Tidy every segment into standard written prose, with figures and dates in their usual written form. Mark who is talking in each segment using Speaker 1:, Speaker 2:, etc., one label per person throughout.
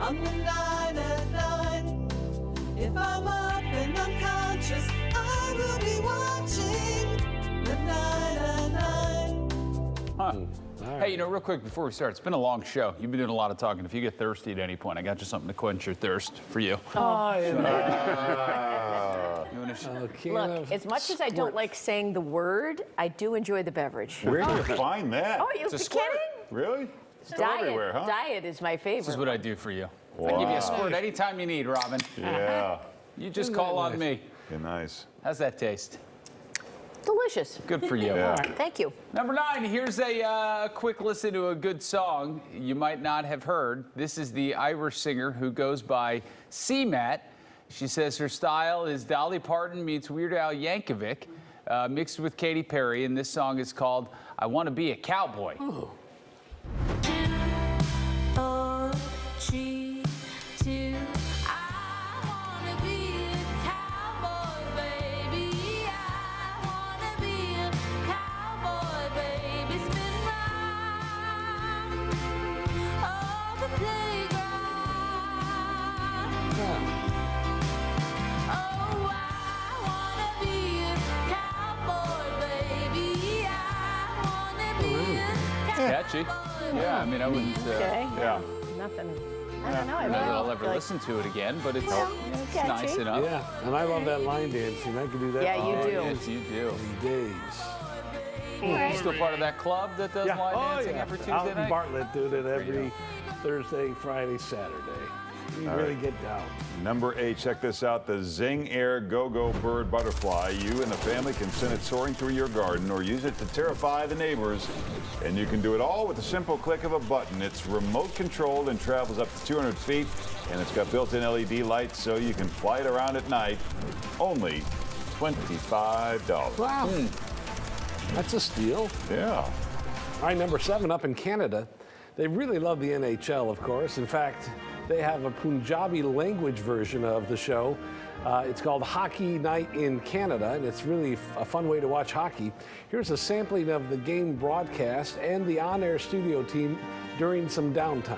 Speaker 1: on the 9 at 9. If I'm up and unconscious, I will be watching the 9 at 9.
Speaker 2: Huh. Hey, you know, real quick before we start, it's been a long show. You've been doing a lot of talking. If you get thirsty at any point, I got you something to quench your thirst for you.
Speaker 3: Look, as much as I don't like saying the word, I do enjoy the beverage.
Speaker 4: Where do you find that?
Speaker 3: Oh, you kidding?
Speaker 4: Really? Still
Speaker 3: Diet,
Speaker 4: everywhere, huh?
Speaker 3: diet is my favorite.
Speaker 2: This is what I do for you. I give you a squirt anytime you need, Robin.
Speaker 4: Yeah.
Speaker 2: You just call on me.
Speaker 4: Yeah, nice.
Speaker 2: How's that taste?
Speaker 3: Delicious.
Speaker 2: Good for you.
Speaker 4: Yeah.
Speaker 3: Thank you.
Speaker 2: Number 9, here's a quick listen to a good song you might not have heard. This is the Irish singer who goes by CMAT. She says her style is Dolly Parton meets Weird Al Yankovic, mixed with Katy Perry, and this song is called I Want to Be a Cowboy.
Speaker 3: Ooh.
Speaker 1: 2, 4, 3, 2. I wanna be a cowboy, baby. I wanna be a cowboy, baby. Spin round oh, the playground. Oh, I wanna be a cowboy, baby. I wanna be a cowboy.
Speaker 2: Catchy. Yeah, I mean, I wouldn't.
Speaker 3: Okay.
Speaker 2: Yeah.
Speaker 3: Nothing. I don't know.
Speaker 2: I don't know that I'll ever listen to it again, but it's nice
Speaker 3: catchy.
Speaker 2: enough.
Speaker 5: Yeah, and I love that line dancing. I could do that
Speaker 3: Yeah,
Speaker 5: for
Speaker 3: you do.
Speaker 2: Yes, you do.
Speaker 5: days.
Speaker 2: You still part of that club that does line dancing every Tuesday
Speaker 5: Out in
Speaker 2: night?
Speaker 5: Bartlett, doing it every Thursday, Friday, Saturday. You really get down.
Speaker 4: Number 8, check this out. The Zing Air Go-Go Bird Butterfly. You and the family can send it soaring through your garden or use it to terrify the neighbors. And you can do it all with a simple click of a button. It's remote controlled and travels up to 200 feet. And it's got built-in LED lights so you can fly it around at night. Only $25.
Speaker 5: Wow. That's a steal.
Speaker 4: Yeah.
Speaker 5: All right, number 7, up in Canada. They really love the NHL, of course. In fact, they have a Punjabi language version of the show. It's called Hockey Night in Canada, and it's really a fun way to watch hockey. Here's a sampling of the game broadcast and the on-air studio team during some downtime.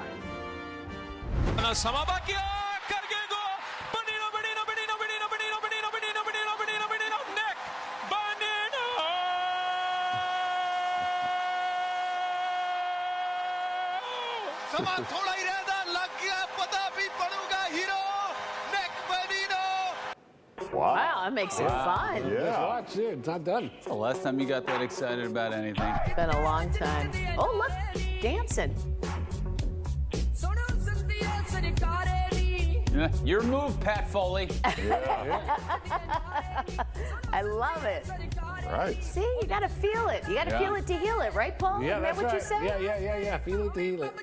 Speaker 4: Wow.
Speaker 3: Wow, that makes it fun.
Speaker 5: Just
Speaker 4: Yeah.
Speaker 5: watch it. It's not done.
Speaker 2: The last time you got that excited about anything.
Speaker 3: It's been a long time. Oh, look, dancing.
Speaker 2: Your move, Pat Foley.
Speaker 3: I love it.
Speaker 4: Right.
Speaker 3: See, you gotta feel it. You gotta
Speaker 2: Yeah.
Speaker 3: feel it to heal it, right, Paul?
Speaker 5: Yeah,
Speaker 3: Isn't that
Speaker 5: that's
Speaker 3: what
Speaker 5: right.
Speaker 3: you say?
Speaker 5: Yeah. Feel it to heal it.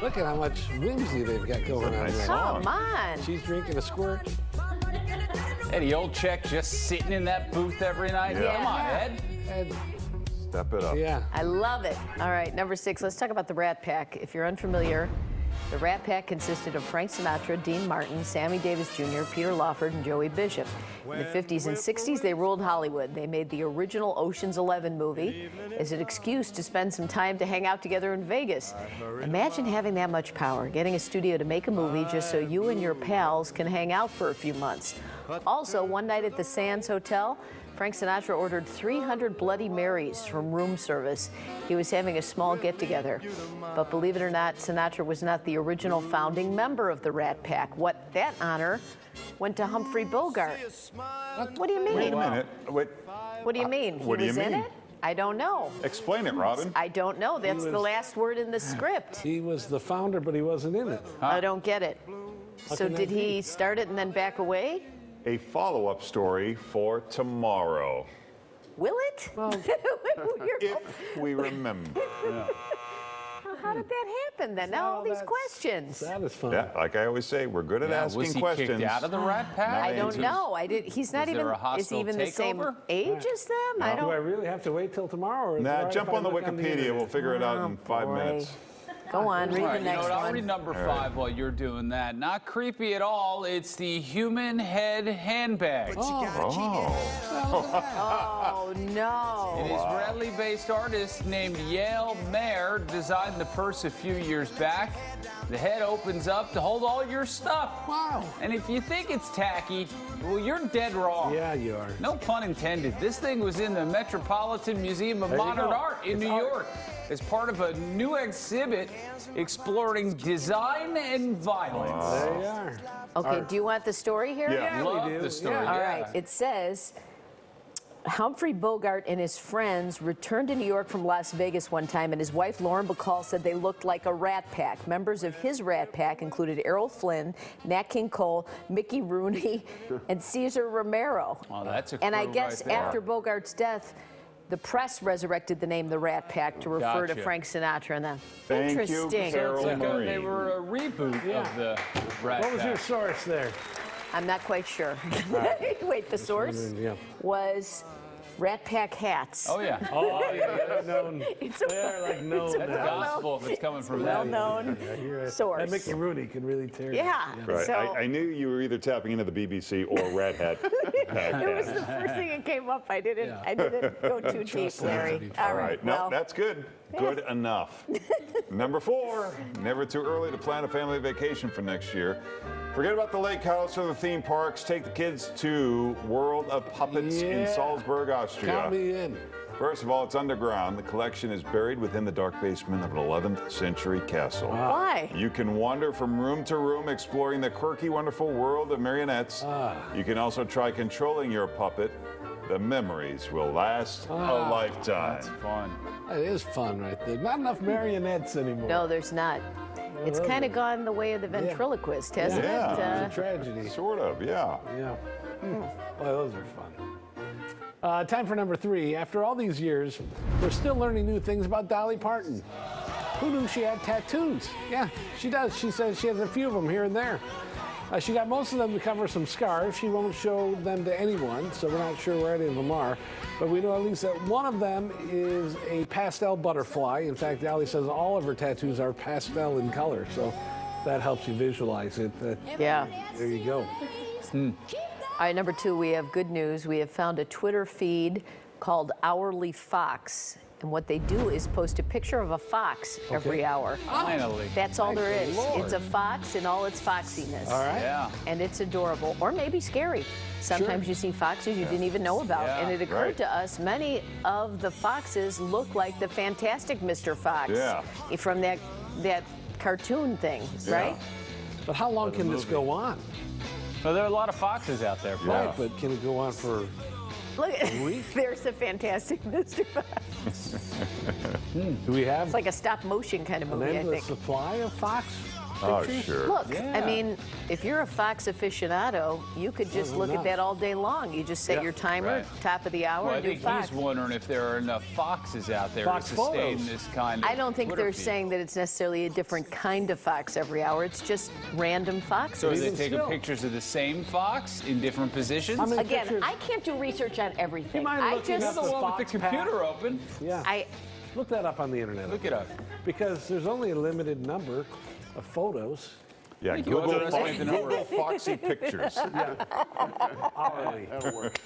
Speaker 5: Look at how much whimsy they've got going on
Speaker 4: Nice
Speaker 5: there.
Speaker 4: song.
Speaker 3: Come on.
Speaker 5: She's drinking a squirt.
Speaker 2: Eddie Olczyk just sitting in that booth every night.
Speaker 4: Yeah.
Speaker 2: Come on, Ed.
Speaker 5: And,
Speaker 4: Step it up.
Speaker 5: yeah.
Speaker 3: I love it. All right, number 6, let's talk about the Rat Pack. If you're unfamiliar, the Rat Pack consisted of Frank Sinatra, Dean Martin, Sammy Davis Jr., Peter Lawford, and Joey Bishop. In the 50s and 60s, they ruled Hollywood. They made the original Ocean's 11 movie as an excuse to spend some time to hang out together in Vegas. Imagine having that much power, getting a studio to make a movie just so you and your pals can hang out for a few months. Also, one night at the Sands Hotel, Frank Sinatra ordered 300 Bloody Marys from room service. He was having a small get-together. But believe it or not, Sinatra was not the original founding member of the Rat Pack. That honor went to Humphrey Bogart. What do you mean?
Speaker 4: Wait a minute. Wait.
Speaker 3: What do you mean?
Speaker 4: What do
Speaker 3: He
Speaker 4: you
Speaker 3: was in
Speaker 4: mean?
Speaker 3: it? I don't know.
Speaker 4: Explain it, Robin.
Speaker 3: I don't know. That's the
Speaker 5: was-
Speaker 3: last word in the script.
Speaker 5: He was the founder, but he wasn't in it.
Speaker 3: I don't get it. So
Speaker 5: can
Speaker 3: did
Speaker 5: that
Speaker 3: he
Speaker 5: be?
Speaker 3: start it and then back away?
Speaker 4: A follow-up story for tomorrow,
Speaker 3: Will it?
Speaker 4: if we remember.
Speaker 3: How did that happen then? Now all these
Speaker 5: that's-
Speaker 3: questions.
Speaker 5: That is fun.
Speaker 4: Yeah, like I always say, we're good at asking
Speaker 2: was he
Speaker 4: questions.
Speaker 2: kicked out of the Rat Pack?
Speaker 3: I don't
Speaker 4: answers.
Speaker 3: know. He's not
Speaker 2: Was
Speaker 3: even.
Speaker 2: there a
Speaker 3: Is
Speaker 2: hostile
Speaker 3: he even the same
Speaker 2: takeover?
Speaker 3: age as them? I
Speaker 5: Do I
Speaker 3: don't.
Speaker 5: really have to wait till tomorrow? Or is it all
Speaker 4: Nah,
Speaker 5: right
Speaker 4: jump
Speaker 5: if I
Speaker 4: on the
Speaker 5: look
Speaker 4: Wikipedia. We'll
Speaker 5: internet?
Speaker 4: figure it out
Speaker 3: Oh,
Speaker 4: in 5
Speaker 3: boy.
Speaker 4: minutes.
Speaker 3: Go on, read
Speaker 2: All
Speaker 3: the
Speaker 2: right, you know
Speaker 3: next
Speaker 2: what? I'll
Speaker 3: one.
Speaker 2: read number 5 while you're doing that. Not creepy at all. It's the human head handbag.
Speaker 3: Oh, no.
Speaker 2: An Israeli-based artist named Yael Mayer designed the purse a few years back. The head opens up to hold all your stuff.
Speaker 5: Wow.
Speaker 2: And if you think it's tacky, well, you're dead wrong.
Speaker 5: Yeah, you are.
Speaker 2: No pun intended. This thing was in the Metropolitan Museum of
Speaker 5: There you
Speaker 2: Modern
Speaker 5: go.
Speaker 2: Art in
Speaker 5: It's
Speaker 2: New
Speaker 5: art.
Speaker 2: York as part of a new exhibit exploring design and violence.
Speaker 5: There you are.
Speaker 3: Okay, do you want the story here?
Speaker 4: Yeah.
Speaker 2: Love
Speaker 5: we do.
Speaker 2: the story.
Speaker 5: Yeah.
Speaker 3: All right, it says Humphrey Bogart and his friends returned to New York from Las Vegas one time, and his wife Lauren Bacall said they looked like a rat pack. Members of his rat pack included Errol Flynn, Nat King Cole, Mickey Rooney, and Cesar Romero.
Speaker 2: Oh, that's a
Speaker 3: And I
Speaker 2: crew
Speaker 3: guess
Speaker 2: right there.
Speaker 3: after Bogart's death, the press resurrected the name the Rat Pack to refer to
Speaker 2: Gotcha.
Speaker 3: Frank Sinatra and them.
Speaker 4: Thank you,
Speaker 3: Interesting.
Speaker 4: Carol
Speaker 2: It's like
Speaker 4: Marie.
Speaker 2: they were a reboot of the Rat
Speaker 5: What was your
Speaker 2: Pack.
Speaker 5: source there?
Speaker 3: I'm not quite sure. Wait, the source
Speaker 5: wondering, yeah.
Speaker 3: was Rat Pack hats.
Speaker 2: Oh, yeah.
Speaker 5: Oh, yeah, they're known.
Speaker 3: It's a
Speaker 5: They're like known
Speaker 2: That's
Speaker 5: now.
Speaker 2: gospel if it's coming from them.
Speaker 3: well-known
Speaker 5: You're right.
Speaker 3: source.
Speaker 5: And Mickey Rooney can really tear you.
Speaker 3: Yeah.
Speaker 4: Right.
Speaker 3: So
Speaker 4: I knew you were either tapping into the BBC or Red Hat.
Speaker 3: it was the first thing that came up. I didn't go too deep, Larry. All
Speaker 4: All
Speaker 3: right.
Speaker 4: right. No,
Speaker 3: Well,
Speaker 4: that's good. Good enough. Number 4, never too early to plan a family vacation for next year. Forget about the lake house or the theme parks. Take the kids to World of Puppets in
Speaker 5: Yeah.
Speaker 4: Salzburg, Austria.
Speaker 5: Count me in.
Speaker 4: First of all, it's underground. The collection is buried within the dark basement of an 11th century castle.
Speaker 3: why?
Speaker 4: You can wander from room to room exploring the quirky, wonderful world of marionettes. You can also try controlling your puppet. The memories will last a lifetime.
Speaker 2: That's fun.
Speaker 5: That is fun right there. Not enough marionettes anymore.
Speaker 3: No, there's not. It's kind of gone the way of the ventriloquist, hasn't
Speaker 4: Yeah.
Speaker 3: it?
Speaker 5: It's a tragedy.
Speaker 4: Sort of, yeah.
Speaker 5: Yeah. Well, those are fun. Time for number 3. After all these years, we're still learning new things about Dolly Parton. Who knew she had tattoos? Yeah, she does. She says she has a few of them here and there. She got most of them to cover some scars. She won't show them to anyone, so we're not sure where any of them are. But we know at least that one of them is a pastel butterfly. In fact, Dolly says all of her tattoos are pastel in color, so that helps you visualize it.
Speaker 3: Yeah.
Speaker 5: There you go.
Speaker 3: All right, number 2, we have good news. We have found a Twitter feed called Hourly Fox. And what they do is post a picture of a fox every hour.
Speaker 2: Finally.
Speaker 3: That's all there
Speaker 5: Thank
Speaker 3: is.
Speaker 5: the Lord.
Speaker 3: It's a fox in all its foxiness.
Speaker 5: All right.
Speaker 2: Yeah.
Speaker 3: And it's adorable, or maybe scary. Sometimes you see foxes you didn't even know about.
Speaker 2: Yeah,
Speaker 3: and it occurred
Speaker 4: right.
Speaker 3: to us, many of the foxes look like the Fantastic Mr. Fox
Speaker 4: Yeah.
Speaker 3: from that cartoon thing, right?
Speaker 5: But how long can this go on?
Speaker 2: Well, there are a lot of foxes out there.
Speaker 4: Yeah.
Speaker 5: Right, but can it go on for...
Speaker 3: Look, there's the Fantastic Mr. Fox.
Speaker 5: Do we have
Speaker 3: It's like a stop motion kind of
Speaker 5: an
Speaker 3: movie, I
Speaker 5: endless
Speaker 3: think.
Speaker 5: supply of fox
Speaker 4: Oh,
Speaker 5: pictures?
Speaker 4: sure.
Speaker 3: Look,
Speaker 2: Yeah.
Speaker 3: I mean, if you're a fox aficionado, you could just look at
Speaker 5: enough.
Speaker 3: that all day long. You just set
Speaker 5: Yeah.
Speaker 3: your timer,
Speaker 2: Right.
Speaker 3: top of the hour,
Speaker 2: Well, I
Speaker 3: and do
Speaker 2: think
Speaker 3: fox.
Speaker 2: he's wondering if there are enough foxes out there
Speaker 5: Fox
Speaker 2: to sustain
Speaker 5: photos.
Speaker 2: this kind of
Speaker 3: I don't think
Speaker 2: Twitter
Speaker 3: they're
Speaker 2: feed.
Speaker 3: saying that it's necessarily a different kind of fox every hour. It's just random foxes.
Speaker 2: So are they
Speaker 5: Even
Speaker 2: taking
Speaker 5: still.
Speaker 2: pictures of the same fox in different positions?
Speaker 5: How many
Speaker 3: Again,
Speaker 5: pictures?
Speaker 3: I can't do research on everything.
Speaker 5: mind
Speaker 3: I
Speaker 5: looking
Speaker 3: just,
Speaker 5: up
Speaker 2: the one with
Speaker 5: fox
Speaker 2: the computer open.
Speaker 5: Yeah. Look that up on the internet.
Speaker 2: Look it up.
Speaker 5: Because there's only a limited number of photos.
Speaker 4: Yeah,
Speaker 2: you
Speaker 4: Google,
Speaker 2: underestimate the number
Speaker 4: Google
Speaker 2: of-
Speaker 4: Foxy pictures.
Speaker 5: Hourly. That'll work.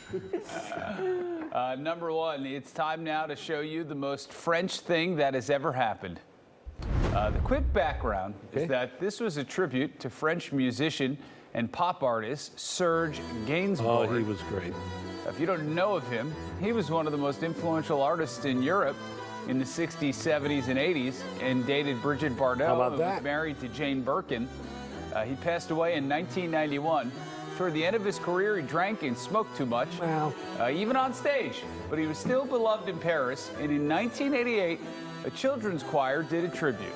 Speaker 2: Number 1, it's time now to show you the most French thing that has ever happened. The quick background
Speaker 5: Okay.
Speaker 2: is that this was a tribute to French musician and pop artist Serge
Speaker 5: Oh,
Speaker 2: Gainsbourg.
Speaker 5: he was great.
Speaker 2: If you don't know of him, he was one of the most influential artists in Europe in the 60s, 70s, and 80s, and dated Brigitte Bardot,
Speaker 5: How about
Speaker 2: who
Speaker 5: that?
Speaker 2: was married to Jane Birkin. He passed away in 1991. Toward the end of his career, he drank and smoked too much,
Speaker 5: Well.
Speaker 2: even on stage. But he was still beloved in Paris, and in 1988, a children's choir did a tribute.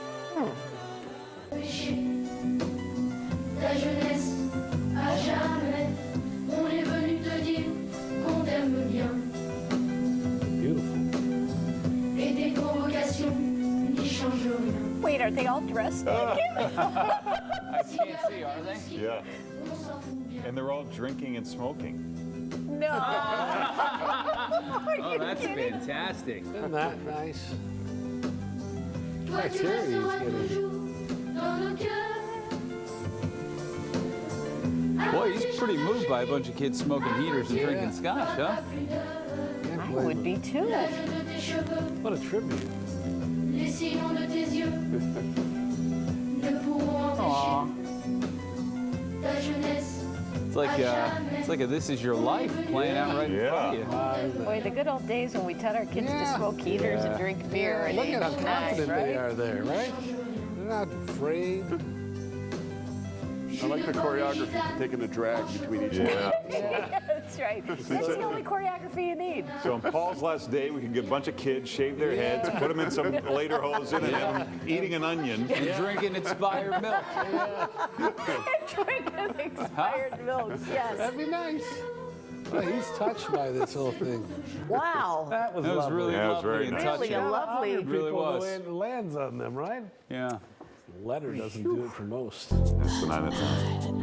Speaker 6: Ta jeunesse, à jamais, on est venu te dire qu'on t'aime bien.
Speaker 5: Beautiful.
Speaker 6: Et tes provocations n'y changent rien.
Speaker 3: wait, are they all dressed like him?
Speaker 2: I can't see, are they?
Speaker 4: Yeah.
Speaker 6: On s'en fout bien.
Speaker 4: And they're all drinking and smoking.
Speaker 3: No.
Speaker 2: Oh, that's fantastic.
Speaker 5: Isn't that nice?
Speaker 6: Toi Toi, tu
Speaker 5: Criteria he's
Speaker 6: resteras
Speaker 5: getting.
Speaker 6: toujours dans nos cœurs.
Speaker 2: Boy, he's pretty moved by a bunch of kids smoking heaters and drinking scotch, huh?
Speaker 5: Can't
Speaker 3: I
Speaker 5: blame
Speaker 3: would
Speaker 5: him.
Speaker 3: be too.
Speaker 6: L'âge de tes cheveux,
Speaker 5: What a tribute.
Speaker 6: les sillons de tes yeux ne pourront empêcher ta jeunesse.
Speaker 2: It's like a This Is Your Life playing out right in front of you.
Speaker 3: Boy, the good old days when we taught our kids to
Speaker 5: Yeah.
Speaker 3: smoke heaters and drink beer. at
Speaker 5: Look
Speaker 3: age
Speaker 5: at how
Speaker 3: 9,
Speaker 5: confident
Speaker 3: right?
Speaker 5: they are there, right? They're not afraid.
Speaker 7: I like the choreography, taking the drag between each one.
Speaker 4: Yeah.
Speaker 3: That's right. That's the only choreography you need.
Speaker 4: So on Paul's last day, we can get a bunch of kids, shave their heads, put them in some later hose and have them eating an onion.
Speaker 2: And drinking expired milk.
Speaker 3: Drinking expired milks, yes.
Speaker 5: That'd be nice. Well, he's touched by this whole thing.
Speaker 3: Wow.
Speaker 5: That was
Speaker 2: That was
Speaker 5: lovely.
Speaker 2: really
Speaker 4: Yeah, it was
Speaker 2: lovely
Speaker 4: very
Speaker 2: and
Speaker 4: nice.
Speaker 3: Really
Speaker 2: touching.
Speaker 3: a lovely.
Speaker 5: Honor
Speaker 2: really
Speaker 5: people
Speaker 2: was.
Speaker 5: the way it lands on them, right?
Speaker 2: Yeah.
Speaker 5: Letter doesn't do it for most.
Speaker 4: That's the 9 at 9.